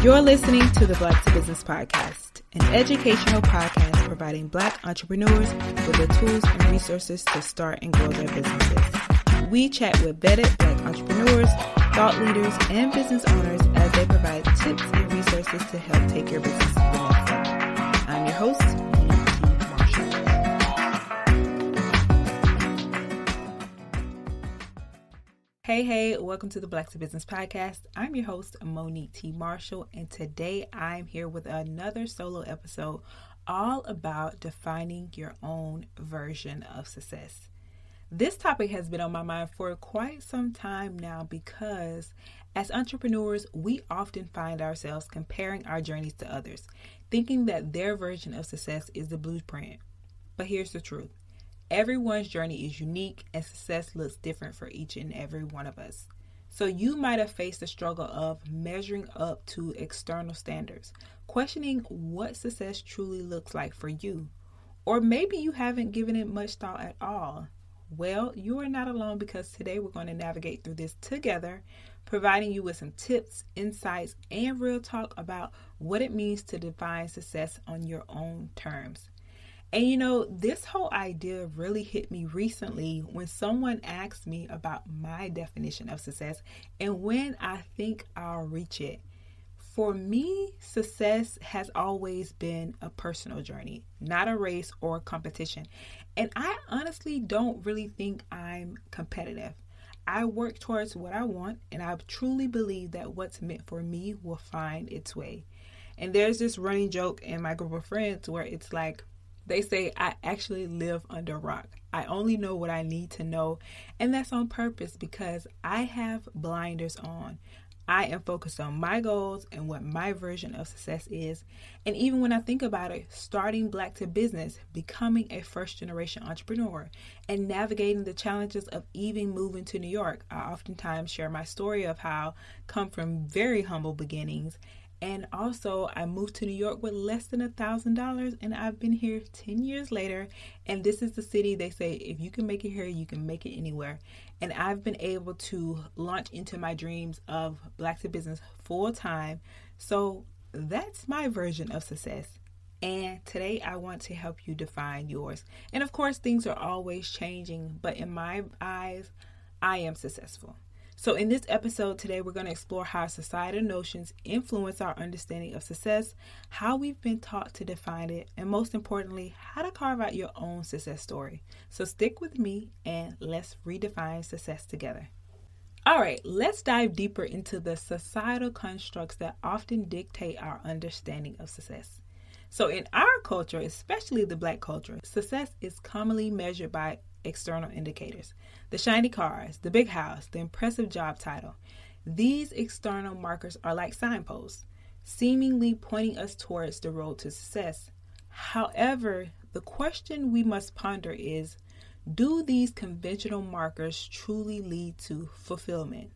You're listening to the Black to Business Podcast, an educational podcast providing Black entrepreneurs with the tools and resources to start and grow their businesses. We chat with vetted Black entrepreneurs, thought leaders, and business owners as they provide tips and resources to help take your business to the next level. I'm your host, Monique T. Marshall. Hey, welcome to the Black to Business Podcast. I'm your host, Monique T. Marshall, and today I'm here with another solo episode all about defining your own version of success. This topic has been on my mind for quite some time now because as entrepreneurs, we often find ourselves comparing our journeys to others, thinking that their version of success is the blueprint. But here's the truth. Everyone's journey is unique and success looks different for each and every one of us. So you might have faced the struggle of measuring up to external standards, questioning what success truly looks like for you. Or maybe you haven't given it much thought at all. Well, you are not alone because today we're going to navigate through this together, providing you with some tips, insights, and real talk about what it means to define success on your own terms. And you know, this whole idea really hit me recently when someone asked me about my definition of success and when I think I'll reach it. For me, success has always been a personal journey, not a race or a competition. And I honestly don't really think I'm competitive. I work towards what I want, and I truly believe that what's meant for me will find its way. And there's this running joke in my group of friends where it's like, they say I actually live under a rock. I only know what I need to know, and that's on purpose because I have blinders on. I am focused on my goals and what my version of success is. And even when I think about it, starting Black to Business, becoming a first-generation entrepreneur, and navigating the challenges of even moving to New York, I oftentimes share my story of how I come from very humble beginnings. And also, I moved to New York with less than $1,000, and I've been here 10 years later. And this is the city they say, if you can make it here, you can make it anywhere. And I've been able to launch into my dreams of Black to Business full time. So that's my version of success. And today I want to help you define yours. And of course, things are always changing, but in my eyes, I am successful. So in this episode today, we're going to explore how societal notions influence our understanding of success, how we've been taught to define it, and most importantly, how to carve out your own success story. So stick with me and let's redefine success together. All right, let's dive deeper into the societal constructs that often dictate our understanding of success. So in our culture, especially the Black culture, success is commonly measured by external indicators. The shiny cars, the big house, the impressive job title. These external markers are like signposts, seemingly pointing us towards the road to success. However, the question we must ponder is, do these conventional markers truly lead to fulfillment?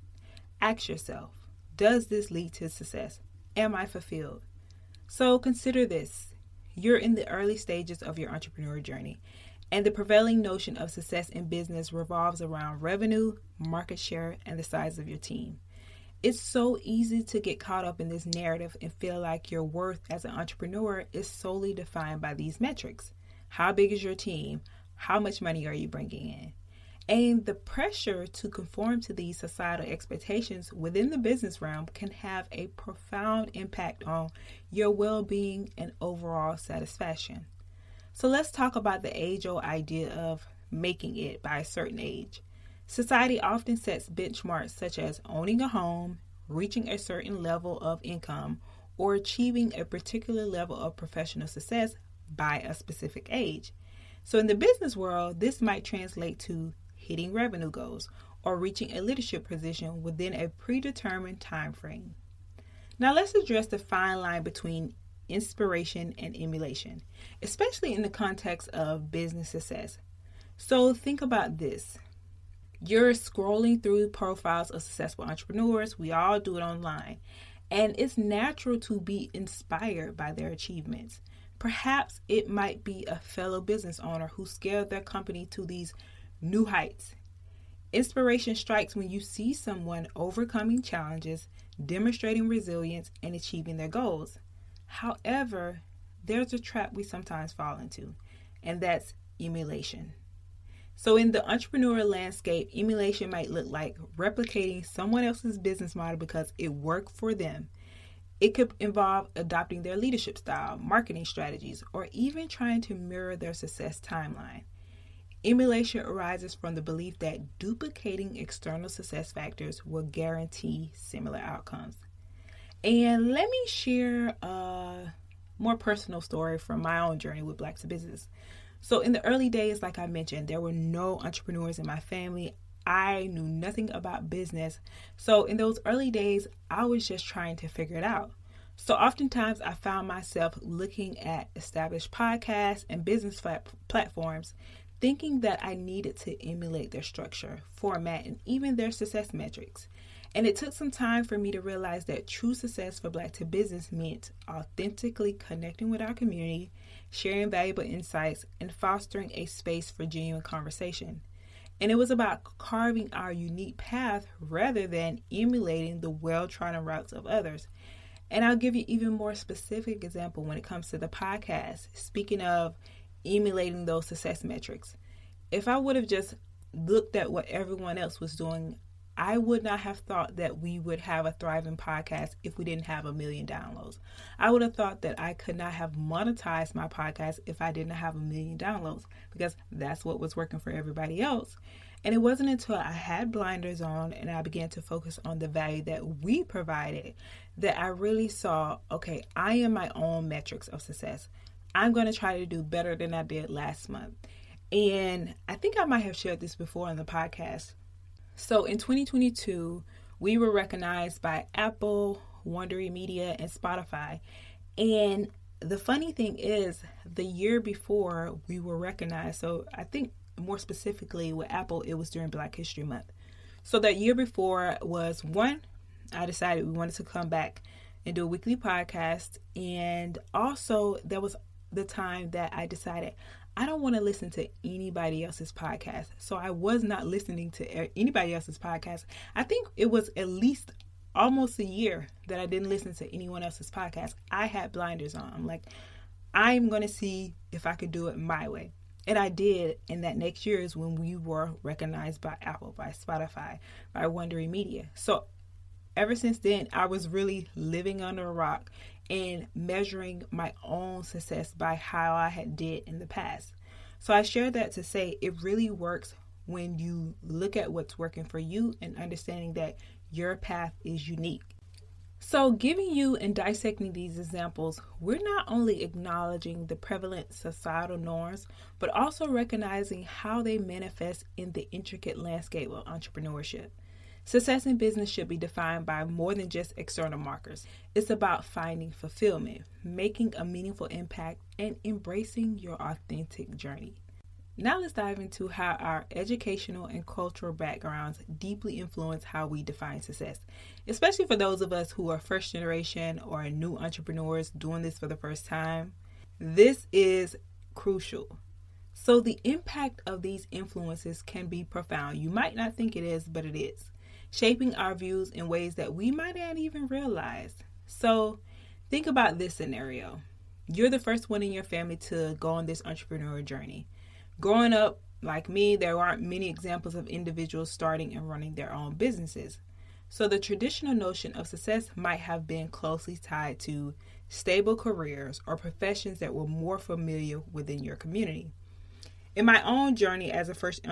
Ask yourself, does this lead to success? Am I fulfilled? So consider this. You're in the early stages of your entrepreneurial journey, and the prevailing notion of success in business revolves around revenue, market share, and the size of your team. It's so easy to get caught up in this narrative and feel like your worth as an entrepreneur is solely defined by these metrics. How big is your team? How much money are you bringing in? And the pressure to conform to these societal expectations within the business realm can have a profound impact on your well-being and overall satisfaction. So let's talk about the age-old idea of making it by a certain age. Society often sets benchmarks such as owning a home, reaching a certain level of income, or achieving a particular level of professional success by a specific age. So in the business world, this might translate to hitting revenue goals or reaching a leadership position within a predetermined time frame. Now let's address the fine line between inspiration and emulation, especially in the context of business success. So think about this. You're scrolling through profiles of successful entrepreneurs. We all do it online. And it's natural to be inspired by their achievements. Perhaps it might be a fellow business owner who scaled their company to these new heights. Inspiration strikes when you see someone overcoming challenges, demonstrating resilience, and achieving their goals. However, there's a trap we sometimes fall into, and that's emulation. So in the entrepreneurial landscape, emulation might look like replicating someone else's business model because it worked for them. It could involve adopting their leadership style, marketing strategies, or even trying to mirror their success timeline. Emulation arises from the belief that duplicating external success factors will guarantee similar outcomes. And let me share a more personal story from my own journey with Black to Business. So in the early days, like I mentioned, there were no entrepreneurs in my family. I knew nothing about business. So in those early days, I was just trying to figure it out. So oftentimes I found myself looking at established podcasts and business platforms, thinking that I needed to emulate their structure, format, and even their success metrics. And it took some time for me to realize that true success for Black to Business meant authentically connecting with our community, sharing valuable insights, and fostering a space for genuine conversation. And it was about carving our unique path rather than emulating the well-trodden routes of others. And I'll give you even more specific example when it comes to the podcast. Speaking of emulating those success metrics, if I would have just looked at what everyone else was doing, I would not have thought that we would have a thriving podcast if we didn't have 1 million downloads. I would have thought that I could not have monetized my podcast if I didn't have 1 million downloads, because that's what was working for everybody else. And it wasn't until I had blinders on and I began to focus on the value that we provided that I really saw, okay, I am my own metrics of success. I'm going to try to do better than I did last month. And I think I might have shared this before on the podcast. So in 2022, we were recognized by Apple, Wondery Media, and Spotify. And the funny thing is, the year before we were recognized, so I think more specifically with Apple, it was during Black History Month. So that year before was I decided we wanted to come back and do a weekly podcast. And also there was the time that I decided I don't want to listen to anybody else's podcast. So I was not listening to anybody else's podcast. I think it was at least almost a year that I didn't listen to anyone else's podcast. I had blinders on. I'm like, I'm going to see if I could do it my way. And I did. And that next year is when we were recognized by Apple, by Spotify, by Wondery Media. So ever since then, I was really living under a rock and measuring my own success by how I had did in the past. So I share that to say it really works when you look at what's working for you and understanding that your path is unique. So giving you and dissecting these examples, we're not only acknowledging the prevalent societal norms, but also recognizing how they manifest in the intricate landscape of entrepreneurship. Success in business should be defined by more than just external markers. It's about finding fulfillment, making a meaningful impact, and embracing your authentic journey. Now let's dive into how our educational and cultural backgrounds deeply influence how we define success, especially for those of us who are first generation or new entrepreneurs doing this for the first time. This is crucial. So the impact of these influences can be profound. You might not think it is, but it is, shaping our views in ways that we might not even realize. So think about this scenario. You're the first one in your family to go on this entrepreneurial journey. Growing up, like me, there aren't many examples of individuals starting and running their own businesses. So the traditional notion of success might have been closely tied to stable careers or professions that were more familiar within your community. In my own journey as a first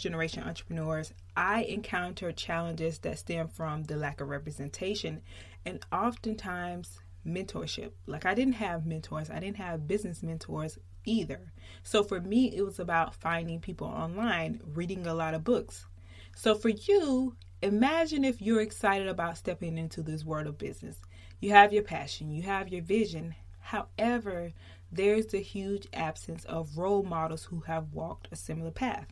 generation entrepreneurs, I encountered challenges that stem from the lack of representation and oftentimes mentorship. Like, I didn't have mentors. I didn't have business mentors either. So for me, it was about finding people online, reading a lot of books. So for you, imagine if you're excited about stepping into this world of business. You have your passion, you have your vision. However, there's the huge absence of role models who have walked a similar path.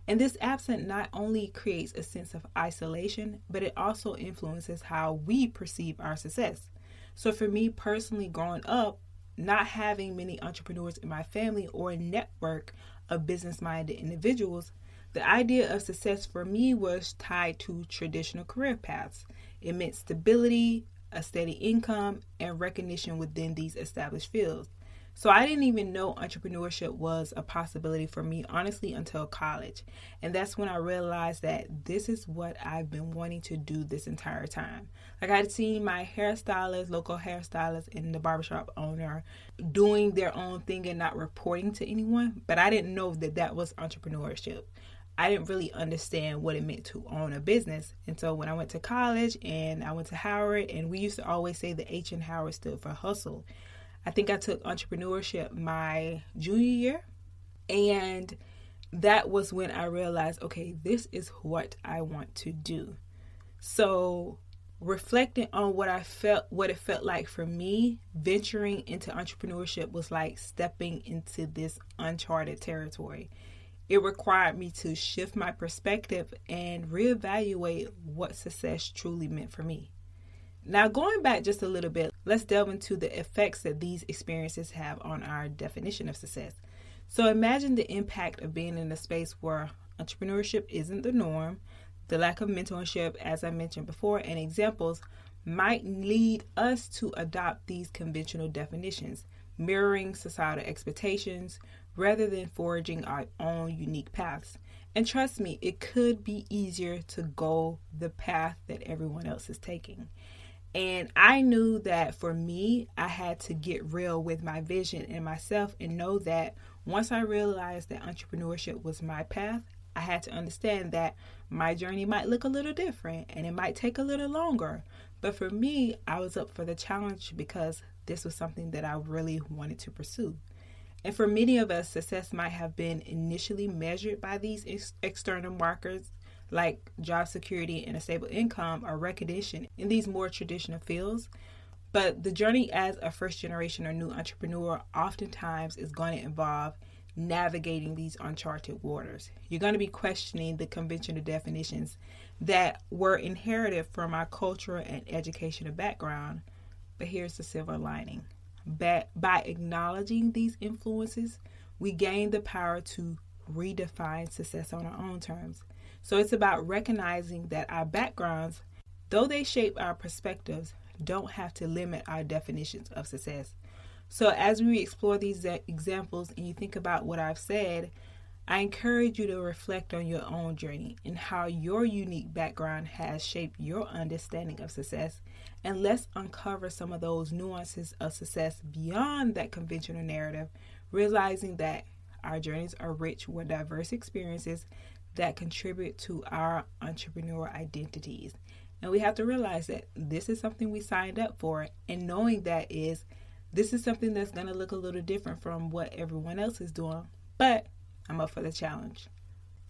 And this absence not only creates a sense of isolation, but it also influences how we perceive our success. So for me personally, growing up, not having many entrepreneurs in my family or a network of business-minded individuals The idea of success for me was tied to traditional career paths. It meant stability, a steady income, and recognition within these established fields. So I didn't even know entrepreneurship was a possibility for me, honestly, until college. And that's when I realized that this is what I've been wanting to do this entire time. Like, I'd seen my hairstylist, local hairstylist, and the barbershop owner doing their own thing and not reporting to anyone, but I didn't know that that was entrepreneurship. I didn't really understand what it meant to own a business. And so when I went to college and I went to Howard, and we used to always say the H in Howard stood for hustle. I think I took entrepreneurship my junior year, and that was when I realized, okay, this is what I want to do. So reflecting on what it felt like for me, venturing into entrepreneurship was like stepping into this uncharted territory. It required me to shift my perspective and reevaluate what success truly meant for me. Now, going back just a little bit, let's delve into the effects that these experiences have on our definition of success. So imagine the impact of being in a space where entrepreneurship isn't the norm. The lack of mentorship, as I mentioned before, and examples might lead us to adopt these conventional definitions, mirroring societal expectations rather than forging our own unique paths. And trust me, it could be easier to go the path that everyone else is taking. And I knew that for me, I had to get real with my vision and myself and know that once I realized that entrepreneurship was my path, I had to understand that my journey might look a little different and it might take a little longer. But for me, I was up for the challenge because this was something that I really wanted to pursue. And for many of us, success might have been initially measured by these external markers like job security and a stable income or recognition in these more traditional fields. But the journey as a first generation or new entrepreneur oftentimes is going to involve navigating these uncharted waters. You're going to be questioning the conventional definitions that were inherited from our cultural and educational background. But here's the silver lining. By acknowledging these influences, we gain the power to redefine success on our own terms. So it's about recognizing that our backgrounds, though they shape our perspectives, don't have to limit our definitions of success. So as we explore these examples and you think about what I've said, I encourage you to reflect on your own journey and how your unique background has shaped your understanding of success. And let's uncover some of those nuances of success beyond that conventional narrative, realizing that our journeys are rich with diverse experiences that contribute to our entrepreneurial identities. And we have to realize that this is something we signed up for, and knowing that this is something that's going to look a little different from what everyone else is doing, but I'm up for the challenge.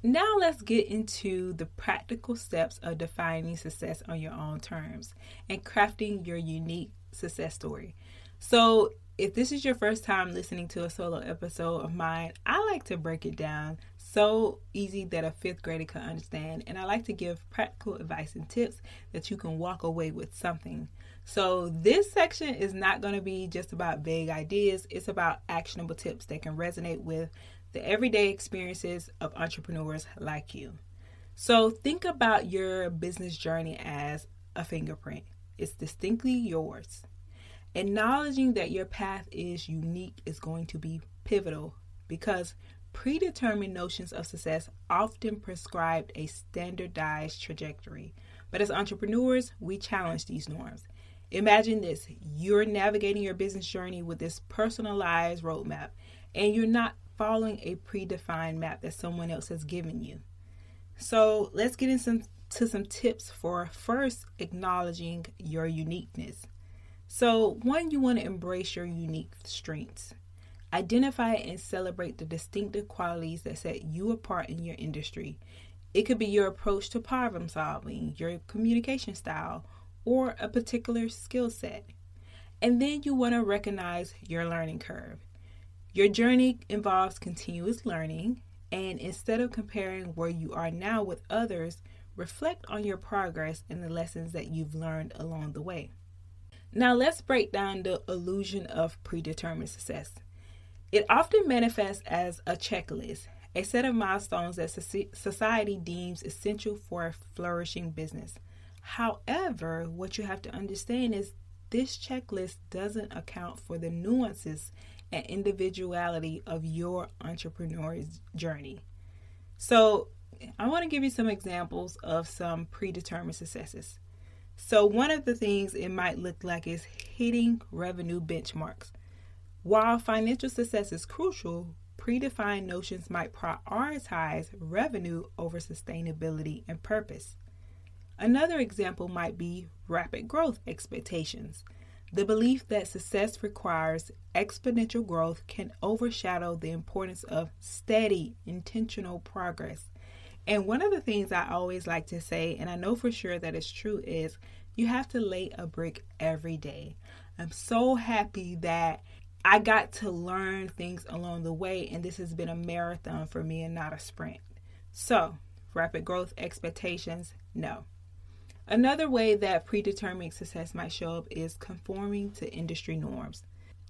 Now let's get into the practical steps of defining success on your own terms and crafting your unique success story. So if this is your first time listening to a solo episode of mine, I like to break it down so easy that a fifth grader can understand. And I like to give practical advice and tips that you can walk away with something. So this section is not going to be just about vague ideas. It's about actionable tips that can resonate with the everyday experiences of entrepreneurs like you. So think about your business journey as a fingerprint. It's distinctly yours. Acknowledging that your path is unique is going to be pivotal because predetermined notions of success often prescribe a standardized trajectory. But as entrepreneurs, we challenge these norms. Imagine this: you're navigating your business journey with this personalized roadmap, and you're not following a predefined map that someone else has given you. So let's get into some tips for first acknowledging your uniqueness. So one, you want to embrace your unique strengths. Identify and celebrate the distinctive qualities that set you apart in your industry. It could be your approach to problem solving, your communication style, or a particular skill set. And then you want to recognize your learning curve. Your journey involves continuous learning, and instead of comparing where you are now with others, reflect on your progress and the lessons that you've learned along the way. Now let's break down the illusion of predetermined success. It often manifests as a checklist, a set of milestones that society deems essential for a flourishing business. However, what you have to understand is this checklist doesn't account for the nuances and individuality of your entrepreneur's journey. So, I want to give you some examples of some predetermined successes. So, one of the things it might look like is hitting revenue benchmarks. While financial success is crucial, predefined notions might prioritize revenue over sustainability and purpose. Another example might be rapid growth expectations. The belief that success requires exponential growth can overshadow the importance of steady, intentional progress. And one of the things I always like to say, and I know for sure that it's true, is you have to lay a brick every day. I'm so happy that I got to learn things along the way, and this has been a marathon for me and not a sprint. So, rapid growth expectations, no. Another way that predetermined success might show up is conforming to industry norms.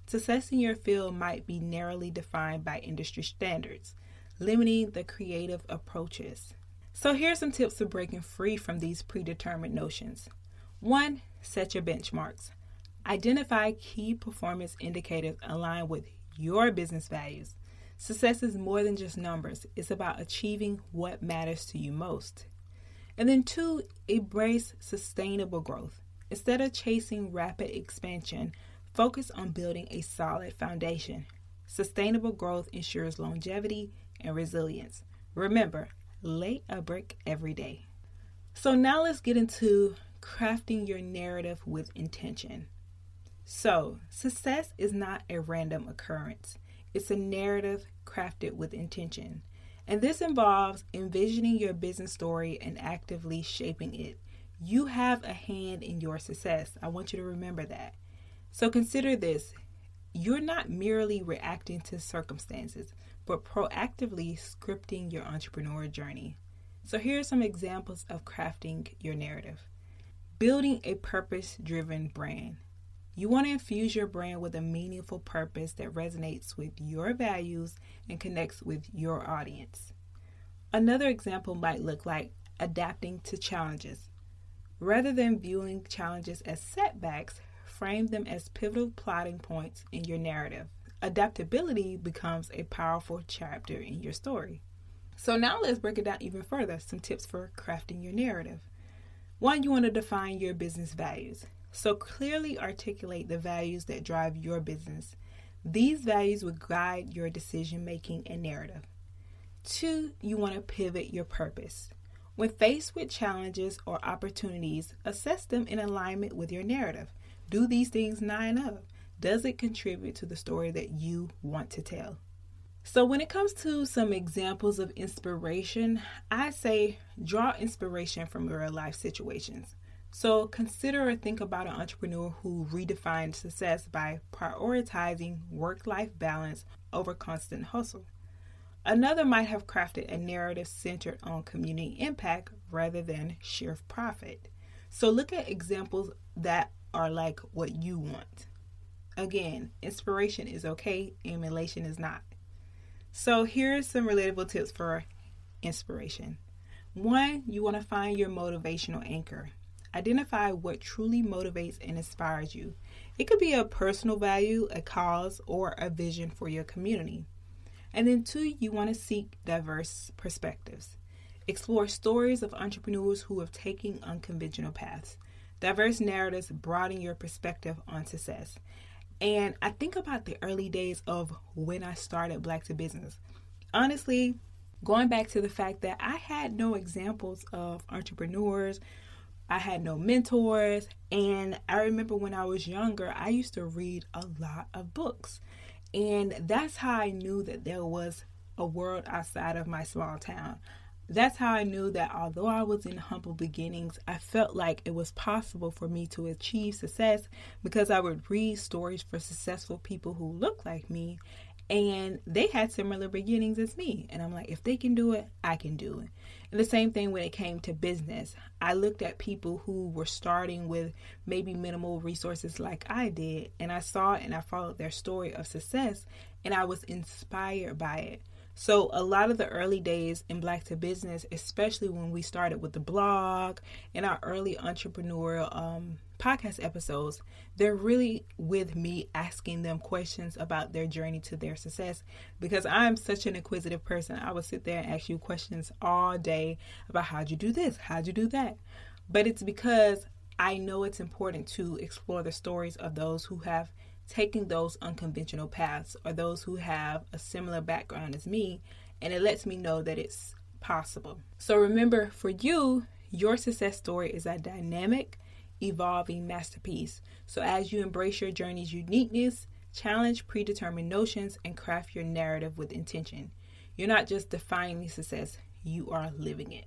Success in your field might be narrowly defined by industry standards, limiting the creative approaches. So here's some tips for breaking free from these predetermined notions. 1. Set your benchmarks. Identify key performance indicators aligned with your business values. Success is more than just numbers. It's about achieving what matters to you most. And then 2, embrace sustainable growth. Instead of chasing rapid expansion, focus on building a solid foundation. Sustainable growth ensures longevity and resilience. Remember, lay a brick every day. So now let's get into crafting your narrative with intention. So, success is not a random occurrence. It's a narrative crafted with intention. And this involves envisioning your business story and actively shaping it. You have a hand in your success. I want you to remember that. So consider this. You're not merely reacting to circumstances, but proactively scripting your entrepreneurial journey. So here are some examples of crafting your narrative. Building a purpose-driven brand. You want to infuse your brand with a meaningful purpose that resonates with your values and connects with your audience. Another example might look like adapting to challenges. Rather than viewing challenges as setbacks, frame them as pivotal plotting points in your narrative. Adaptability becomes a powerful chapter in your story. So now let's break it down even further. Some tips for crafting your narrative. 1, you want to define your business values. So clearly articulate the values that drive your business. These values will guide your decision making and narrative. 2, you want to pivot your purpose. When faced with challenges or opportunities, assess them in alignment with your narrative. Do these things line up? Does it contribute to the story that you want to tell? So when it comes to some examples of inspiration, I say draw inspiration from real life situations. So consider or think about an entrepreneur who redefined success by prioritizing work-life balance over constant hustle. Another might have crafted a narrative centered on community impact rather than sheer profit. So look at examples that are like what you want. Again, inspiration is okay, emulation is not. So here's some relatable tips for inspiration. 1, you want to find your motivational anchor. Identify what truly motivates and inspires you. It could be a personal value, a cause, or a vision for your community. And then 2, you want to seek diverse perspectives. Explore stories of entrepreneurs who have taken unconventional paths. Diverse narratives broaden your perspective on success. And I think about the early days of when I started Black to Business. Honestly, going back to the fact that I had no examples of entrepreneurs, I had no mentors, and I remember when I was younger, I used to read a lot of books. And that's how I knew that there was a world outside of my small town. That's how I knew that although I was in humble beginnings, I felt like it was possible for me to achieve success because I would read stories for successful people who looked like me and they had similar beginnings as me. And I'm like, if they can do it, I can do it. And the same thing when it came to business. I looked at people who were starting with maybe minimal resources like I did, and I saw and I followed their story of success, and I was inspired by it. So a lot of the early days in Black to Business, especially when we started with the blog and our early entrepreneurial podcast episodes, they're really with me asking them questions about their journey to their success, because I'm such an inquisitive person. I would sit there and ask you questions all day about how'd you do this? How'd you do that? But it's because I know it's important to explore the stories of those who have taking those unconventional paths, or those who have a similar background as me, and it lets me know that it's possible. So remember, for you, your success story is a dynamic, evolving masterpiece. So as you embrace your journey's uniqueness, challenge predetermined notions, and craft your narrative with intention, you're not just defining success, you are living it.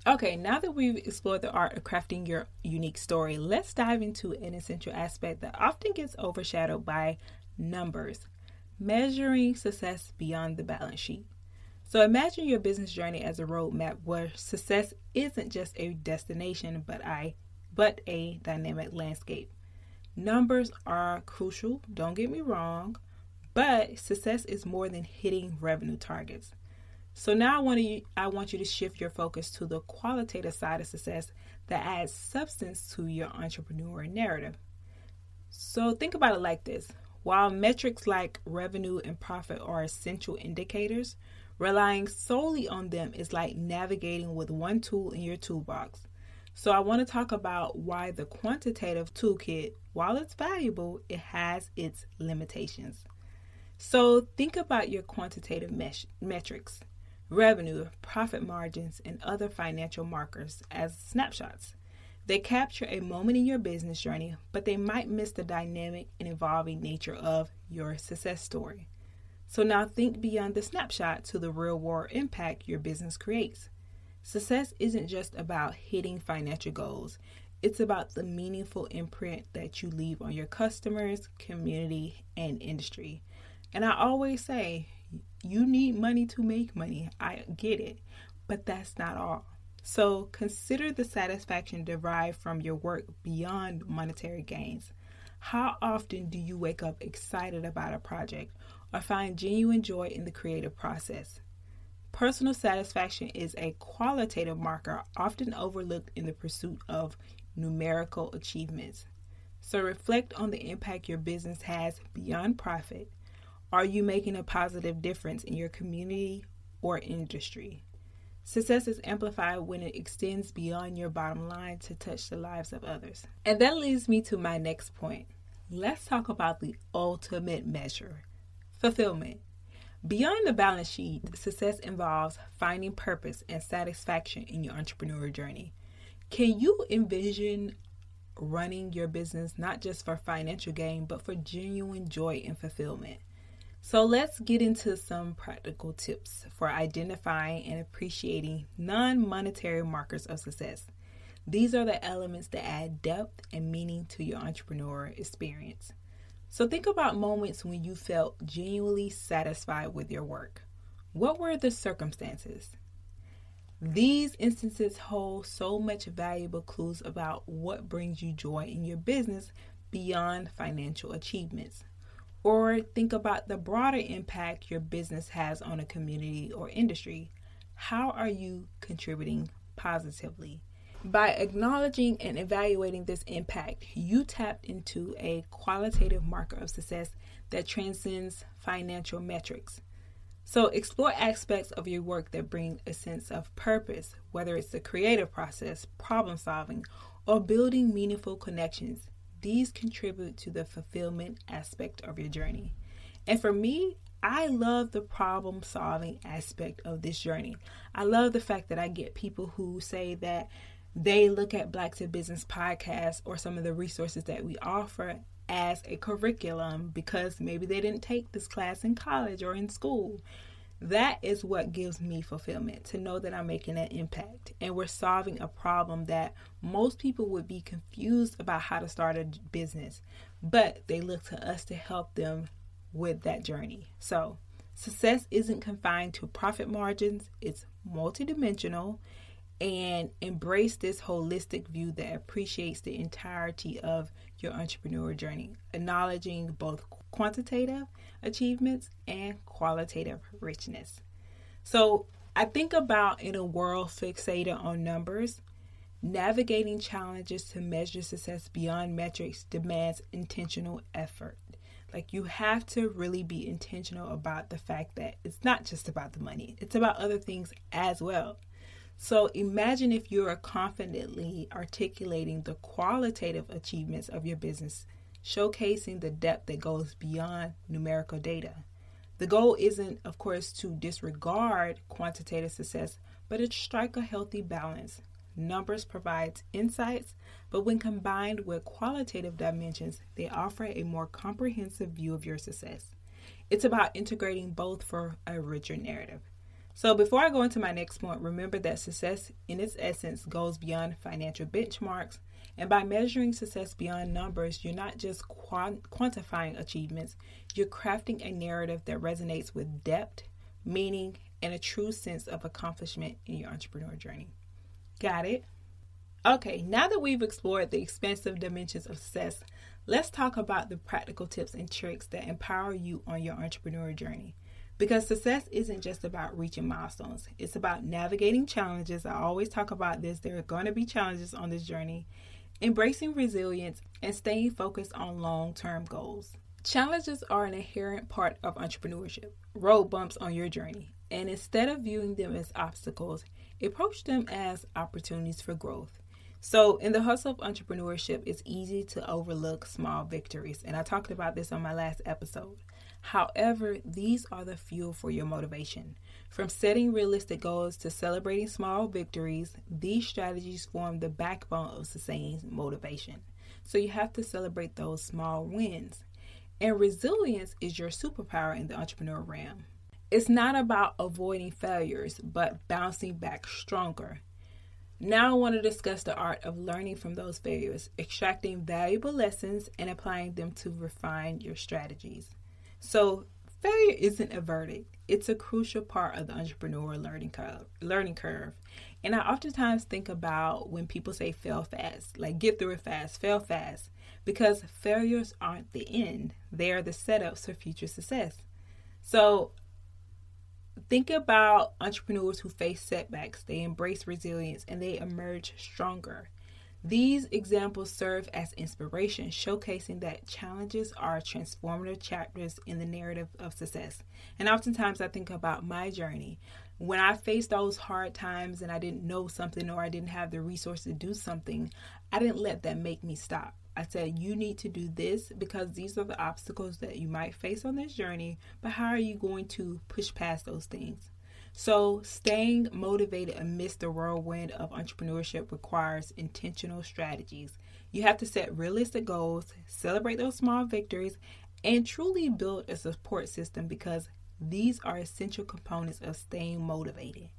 Okay, now that we've explored the art of crafting your unique story, let's dive into an essential aspect that often gets overshadowed by numbers: measuring success beyond the balance sheet. So imagine your business journey as a roadmap where success isn't just a destination, but a dynamic landscape. Numbers are crucial, don't get me wrong, but success is more than hitting revenue targets. So now I want you to shift your focus to the qualitative side of success that adds substance to your entrepreneurial narrative. So think about it like this. While metrics like revenue and profit are essential indicators, relying solely on them is like navigating with one tool in your toolbox. So I want to talk about why the quantitative toolkit, while it's valuable, it has its limitations. So think about your quantitative metrics: revenue, profit margins, and other financial markers as snapshots. They capture a moment in your business journey, but they might miss the dynamic and evolving nature of your success story. So now think beyond the snapshot to the real world impact your business creates. Success isn't just about hitting financial goals. It's about the meaningful imprint that you leave on your customers, community, and industry. And I always say, you need money to make money. I get it, but that's not all. So consider the satisfaction derived from your work beyond monetary gains. How often do you wake up excited about a project or find genuine joy in the creative process? Personal satisfaction is a qualitative marker often overlooked in the pursuit of numerical achievements. So reflect on the impact your business has beyond profit. Are you making a positive difference in your community or industry? Success is amplified when it extends beyond your bottom line to touch the lives of others. And that leads me to my next point. Let's talk about the ultimate measure: fulfillment. Beyond the balance sheet, success involves finding purpose and satisfaction in your entrepreneurial journey. Can you envision running your business not just for financial gain, but for genuine joy and fulfillment? So let's get into some practical tips for identifying and appreciating non-monetary markers of success. These are the elements that add depth and meaning to your entrepreneurial experience. So think about moments when you felt genuinely satisfied with your work. What were the circumstances? These instances hold so much valuable clues about what brings you joy in your business beyond financial achievements. Or think about the broader impact your business has on a community or industry. How are you contributing positively? By acknowledging and evaluating this impact, you tapped into a qualitative marker of success that transcends financial metrics. So explore aspects of your work that bring a sense of purpose, whether it's the creative process, problem solving, or building meaningful connections. These contribute to the fulfillment aspect of your journey. And for me, I love the problem solving aspect of this journey. I love the fact that I get people who say that they look at Black to Business podcast or some of the resources that we offer as a curriculum because maybe they didn't take this class in college or in school. That is what gives me fulfillment, to know that I'm making an impact and we're solving a problem that most people would be confused about how to start a business, but they look to us to help them with that journey. So success isn't confined to profit margins, it's multidimensional, and embrace this holistic view that appreciates the entirety of your entrepreneurial journey, acknowledging both quantitative achievements and qualitative richness. So I think about, in a world fixated on numbers, navigating challenges to measure success beyond metrics demands intentional effort. Like, you have to really be intentional about the fact that it's not just about the money, it's about other things as well. So imagine if you're confidently articulating the qualitative achievements of your business, showcasing the depth that goes beyond numerical data. The goal isn't, of course, to disregard quantitative success, but to strike a healthy balance. Numbers provide insights, but when combined with qualitative dimensions, they offer a more comprehensive view of your success. It's about integrating both for a richer narrative. So before I go into my next point, remember that success in its essence goes beyond financial benchmarks. And by measuring success beyond numbers, you're not just quantifying achievements, you're crafting a narrative that resonates with depth, meaning, and a true sense of accomplishment in your entrepreneur journey. Got it? Okay, now that we've explored the expansive dimensions of success, let's talk about the practical tips and tricks that empower you on your entrepreneur journey. Because success isn't just about reaching milestones. It's about navigating challenges. I always talk about this. There are going to be challenges on this journey. Embracing resilience and staying focused on long-term goals. Challenges are an inherent part of entrepreneurship, road bumps on your journey. And instead of viewing them as obstacles, approach them as opportunities for growth. So in the hustle of entrepreneurship, it's easy to overlook small victories. And I talked about this on my last episode. However, these are the fuel for your motivation. From setting realistic goals to celebrating small victories, these strategies form the backbone of sustained motivation. So you have to celebrate those small wins. And resilience is your superpower in the entrepreneur realm. It's not about avoiding failures, but bouncing back stronger. Now I want to discuss the art of learning from those failures, extracting valuable lessons, and applying them to refine your strategies. So failure isn't a verdict. It's a crucial part of the entrepreneurial learning curve. And I oftentimes think about when people say fail fast, like get through it fast, fail fast, because failures aren't the end. They are the setups for future success. So think about entrepreneurs who face setbacks, they embrace resilience, and they emerge stronger. These examples serve as inspiration, showcasing that challenges are transformative chapters in the narrative of success. And oftentimes I think about my journey. When I faced those hard times and I didn't know something or I didn't have the resources to do something, I didn't let that make me stop. I said, you need to do this because these are the obstacles that you might face on this journey, but how are you going to push past those things? So staying motivated amidst the whirlwind of entrepreneurship requires intentional strategies. You have to set realistic goals, celebrate those small victories, and truly build a support system because these are essential components of staying motivated.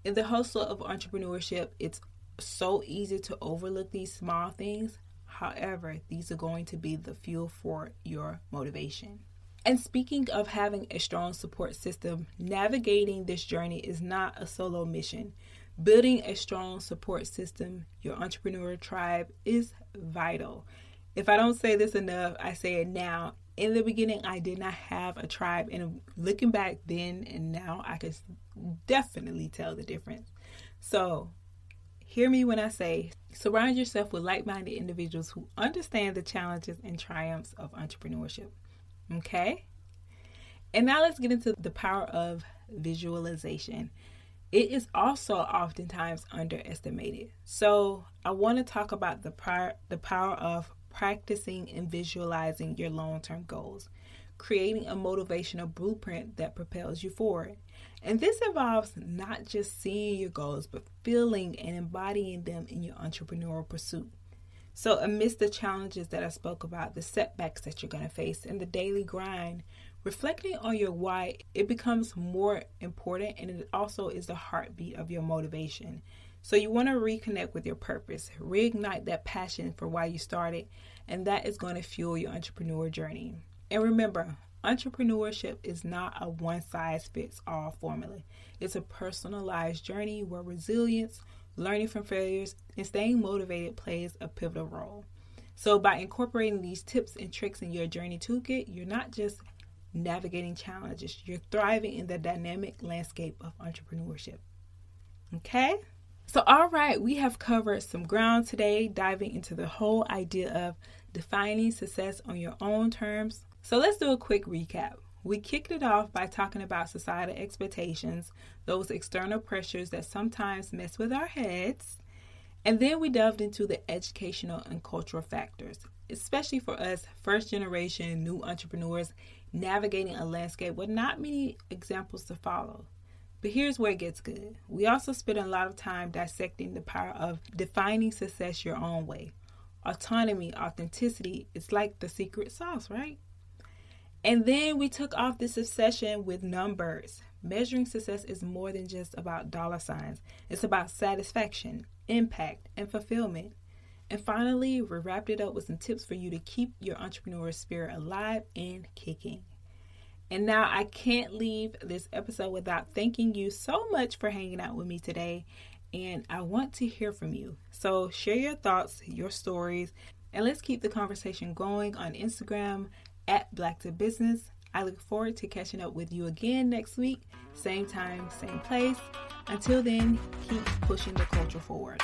In the hustle of entrepreneurship, it's so easy to overlook these small things. However, these are going to be the fuel for your motivation. And speaking of having a strong support system, navigating this journey is not a solo mission. Building a strong support system, your entrepreneur tribe, is vital. If I don't say this enough, I say it now. In the beginning, I did not have a tribe. And looking back then and now, I can definitely tell the difference. So hear me when I say, surround yourself with like-minded individuals who understand the challenges and triumphs of entrepreneurship. Okay? And now let's get into the power of visualization. It is also oftentimes underestimated. So I want to talk about the power of practicing and visualizing your long-term goals, creating a motivational blueprint that propels you forward. And this involves not just seeing your goals, but feeling and embodying them in your entrepreneurial pursuit. So amidst the challenges that I spoke about, the setbacks that you're going to face, and the daily grind, reflecting on your why, it becomes more important, and it also is the heartbeat of your motivation. So you want to reconnect with your purpose, reignite that passion for why you started, and that is going to fuel your entrepreneur journey. And remember, entrepreneurship is not a one-size-fits-all formula. It's a personalized journey where resilience, learning from failures, and staying motivated plays a pivotal role. So by incorporating these tips and tricks in your journey toolkit, you're not just navigating challenges. You're thriving in the dynamic landscape of entrepreneurship. Okay? So, all right, we have covered some ground today, diving into the whole idea of defining success on your own terms. So let's do a quick recap. We kicked it off by talking about societal expectations, those external pressures that sometimes mess with our heads. And then we delved into the educational and cultural factors, especially for us first generation new entrepreneurs navigating a landscape with not many examples to follow. But here's where it gets good. We also spent a lot of time dissecting the power of defining success your own way. Autonomy, authenticity, it's like the secret sauce, right? And then we took off this obsession with numbers. Measuring success is more than just about dollar signs. It's about satisfaction, impact, and fulfillment. And finally, we wrapped it up with some tips for you to keep your entrepreneurial spirit alive and kicking. And now I can't leave this episode without thanking you so much for hanging out with me today. And I want to hear from you. So share your thoughts, your stories, and let's keep the conversation going on Instagram at Black to Business. I look forward to catching up with you again next week. Same time, same place. Until then, keep pushing the culture forward.